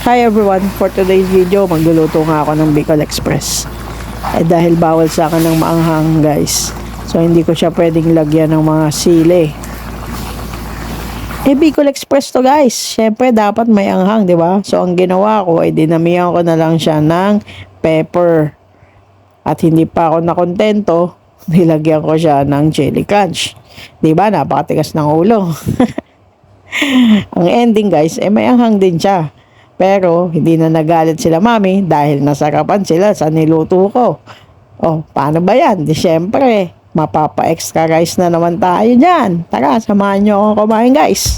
Hi everyone, for today's video magluluto nga ako ng Bicol Express. Dahil bawal sa akin ng maanghang guys, so hindi ko siya pwedeng lagyan ng mga sili. Bicol Express to guys, syempre dapat may anghang, di ba? So ang ginawa ko ay dinamihan ko na lang siya ng pepper. At hindi pa ako nakontento, nilagyan ko siya ng chili crunch. Di ba? Napakatigas ng ulo. Ang ending guys, may anghang din siya. Pero hindi na nagalit sila mami dahil nasarapan sila sa niluto ko. Oh, paano ba yan? Di syempre, mapapa-extra rice na naman tayo dyan. Tara, samahan nyo akong kumain guys.